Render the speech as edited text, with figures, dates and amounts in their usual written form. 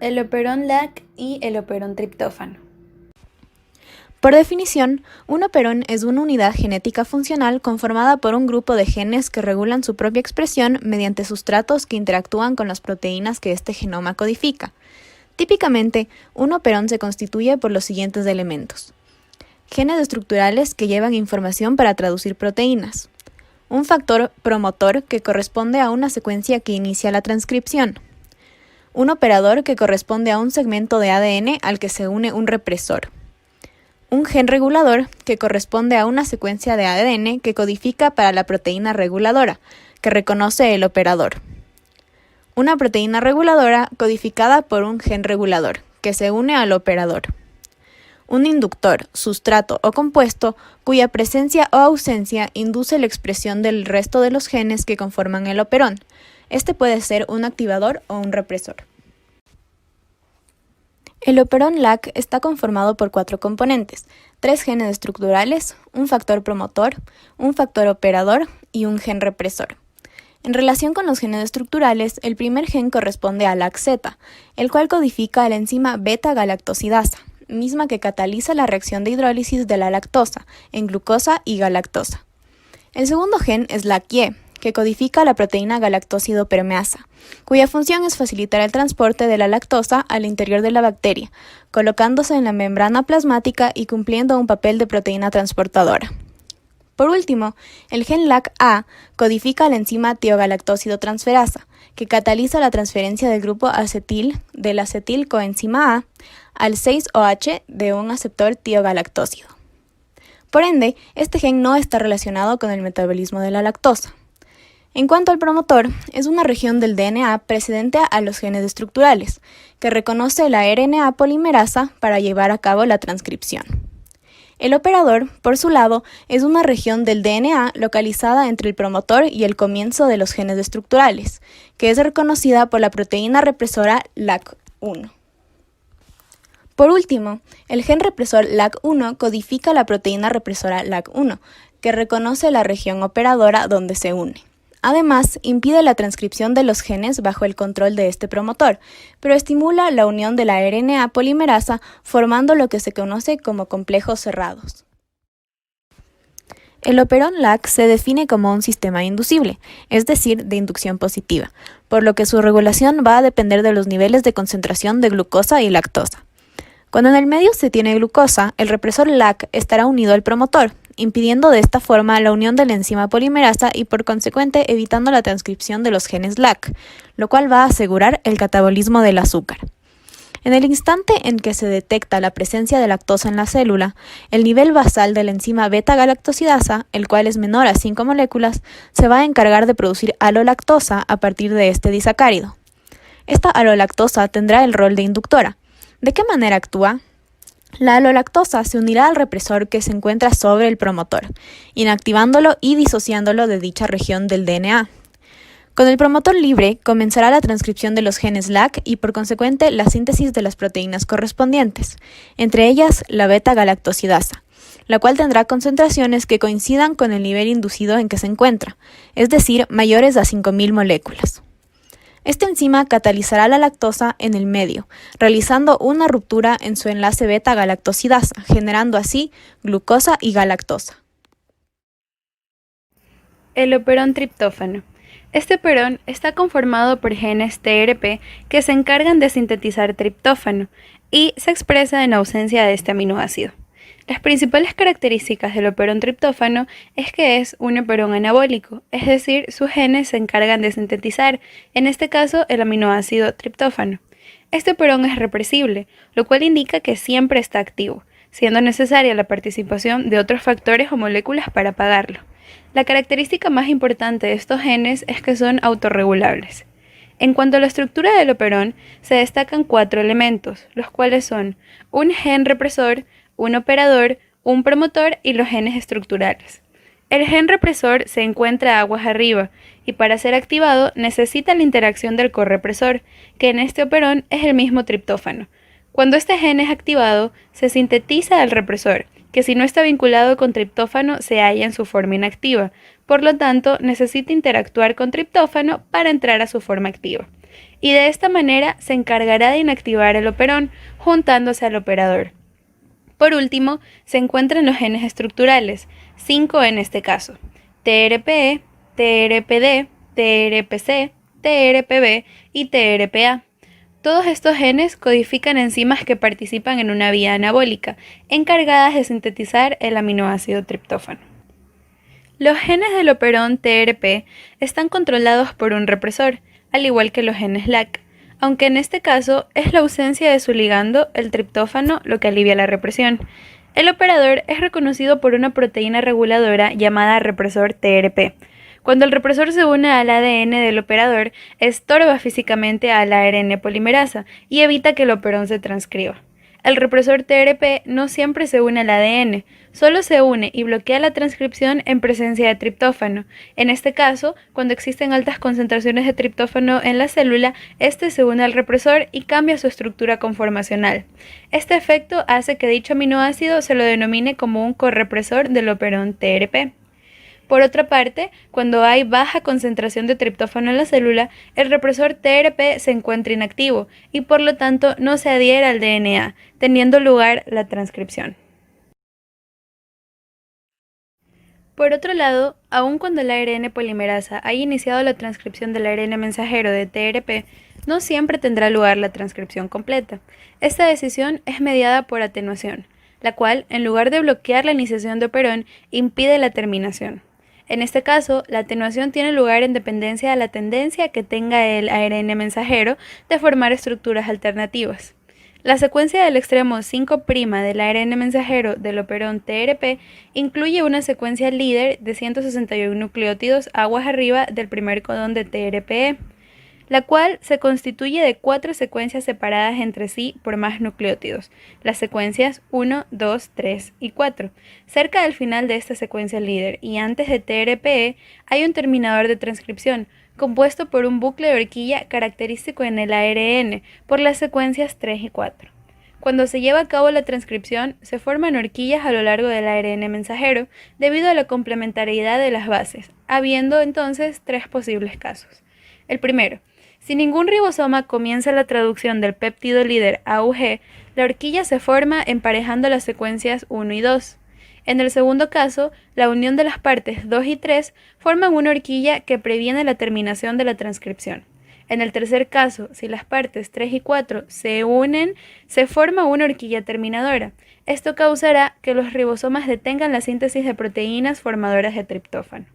El operón LAC y el operón triptófano. Por definición, un operón es una unidad genética funcional conformada por un grupo de genes que regulan su propia expresión mediante sustratos que interactúan con las proteínas que este genoma codifica. Típicamente, un operón se constituye por los siguientes elementos: genes estructurales que llevan información para traducir proteínas, un factor promotor que corresponde a una secuencia que inicia la transcripción, un operador que corresponde a un segmento de ADN al que se une un represor, un gen regulador que corresponde a una secuencia de ADN que codifica para la proteína reguladora, que reconoce el operador, una proteína reguladora codificada por un gen regulador, que se une al operador, un inductor, sustrato o compuesto cuya presencia o ausencia induce la expresión del resto de los genes que conforman el operón. Este puede ser un activador o un represor. El operón LAC está conformado por 4 componentes: 3 genes estructurales, un factor promotor, un factor operador y un gen represor. En relación con los genes estructurales, el primer gen corresponde a LAC-Z, el cual codifica la enzima beta-galactosidasa, misma que cataliza la reacción de hidrólisis de la lactosa en glucosa y galactosa. El segundo gen es LAC-Y, que codifica la proteína galactósido-permeasa, cuya función es facilitar el transporte de la lactosa al interior de la bacteria, colocándose en la membrana plasmática y cumpliendo un papel de proteína transportadora. Por último, el gen LAC-A codifica la enzima tiogalactósido-transferasa, que cataliza la transferencia del grupo acetil de la acetilcoenzima A al 6-OH de un aceptor tiogalactósido. Por ende, este gen no está relacionado con el metabolismo de la lactosa. En cuanto al promotor, es una región del DNA precedente a los genes estructurales, que reconoce la RNA polimerasa para llevar a cabo la transcripción. El operador, por su lado, es una región del DNA localizada entre el promotor y el comienzo de los genes estructurales, que es reconocida por la proteína represora LAC1. Por último, el gen represor LAC1 codifica la proteína represora LAC1, que reconoce la región operadora donde se une. Además, impide la transcripción de los genes bajo el control de este promotor, pero estimula la unión de la RNA polimerasa formando lo que se conoce como complejos cerrados. El operón LAC se define como un sistema inducible, es decir, de inducción positiva, por lo que su regulación va a depender de los niveles de concentración de glucosa y lactosa. Cuando en el medio se tiene glucosa, el represor LAC estará unido al promotor, impidiendo de esta forma la unión de la enzima polimerasa y por consecuente evitando la transcripción de los genes LAC, lo cual va a asegurar el catabolismo del azúcar. En el instante en que se detecta la presencia de lactosa en la célula, el nivel basal de la enzima beta-galactosidasa, el cual es menor a 5 moléculas, se va a encargar de producir alolactosa a partir de este disacárido. Esta alolactosa tendrá el rol de inductora. ¿De qué manera actúa? La alolactosa se unirá al represor que se encuentra sobre el promotor, inactivándolo y disociándolo de dicha región del DNA. Con el promotor libre, comenzará la transcripción de los genes LAC y por consecuente la síntesis de las proteínas correspondientes, entre ellas la beta-galactosidasa, la cual tendrá concentraciones que coincidan con el nivel inducido en que se encuentra, es decir, mayores a 5.000 moléculas. Esta enzima catalizará la lactosa en el medio, realizando una ruptura en su enlace beta-galactosidasa, generando así glucosa y galactosa. El operón triptófano. Este operón está conformado por genes TRP que se encargan de sintetizar triptófano y se expresa en ausencia de este aminoácido. Las principales características del operón triptófano es que es un operón anabólico, es decir, sus genes se encargan de sintetizar, en este caso, el aminoácido triptófano. Este operón es represible, lo cual indica que siempre está activo, siendo necesaria la participación de otros factores o moléculas para apagarlo. La característica más importante de estos genes es que son autorregulables. En cuanto a la estructura del operón, se destacan 4 elementos, los cuales son un gen represor, un operador, un promotor y los genes estructurales. El gen represor se encuentra aguas arriba y para ser activado necesita la interacción del correpresor, que en este operón es el mismo triptófano. Cuando este gen es activado, se sintetiza el represor, que si no está vinculado con triptófano se halla en su forma inactiva, por lo tanto necesita interactuar con triptófano para entrar a su forma activa. y de esta manera se encargará de inactivar el operón, juntándose al operador. Por último, se encuentran los genes estructurales, 5 en este caso: TRPE, TRPD, TRPC, TRPB y TRPA. Todos estos genes codifican enzimas que participan en una vía anabólica, encargadas de sintetizar el aminoácido triptófano. Los genes del operón TRP están controlados por un represor, al igual que los genes LAC, aunque en este caso es la ausencia de su ligando, el triptófano, lo que alivia la represión. El operador es reconocido por una proteína reguladora llamada represor TRP. Cuando el represor se une al ADN del operador, estorba físicamente a la ARN polimerasa y evita que el operón se transcriba. El represor TRP no siempre se une al ADN, solo se une y bloquea la transcripción en presencia de triptófano. En este caso, cuando existen altas concentraciones de triptófano en la célula, este se une al represor y cambia su estructura conformacional. Este efecto hace que dicho aminoácido se lo denomine como un correpresor del operón TRP. Por otra parte, cuando hay baja concentración de triptófano en la célula, el represor TRP se encuentra inactivo y por lo tanto no se adhiere al DNA, teniendo lugar la transcripción. Por otro lado, aun cuando la ARN polimerasa haya iniciado la transcripción del ARN mensajero de TRP, no siempre tendrá lugar la transcripción completa. Esta decisión es mediada por atenuación, la cual, en lugar de bloquear la iniciación de operón, impide la terminación. En este caso, la atenuación tiene lugar en dependencia de la tendencia que tenga el ARN mensajero de formar estructuras alternativas. La secuencia del extremo 5' del ARN mensajero del operón TRP incluye una secuencia líder de 161 nucleótidos aguas arriba del primer codón de TRPE, la cual se constituye de 4 secuencias separadas entre sí por más nucleótidos, las secuencias 1, 2, 3 y 4. Cerca del final de esta secuencia líder y antes de TRPE hay un terminador de transcripción, compuesto por un bucle de horquilla característico en el ARN por las secuencias 3 y 4. Cuando se lleva a cabo la transcripción, se forman horquillas a lo largo del ARN mensajero debido a la complementariedad de las bases, habiendo entonces 3 posibles casos. El primero: si ningún ribosoma comienza la traducción del péptido líder AUG, la horquilla se forma emparejando las secuencias 1 y 2. En el segundo caso, la unión de las partes 2 y 3 forman una horquilla que previene la terminación de la transcripción. En el tercer caso, si las partes 3 y 4 se unen, se forma una horquilla terminadora. Esto causará que los ribosomas detengan la síntesis de proteínas formadoras de triptófano.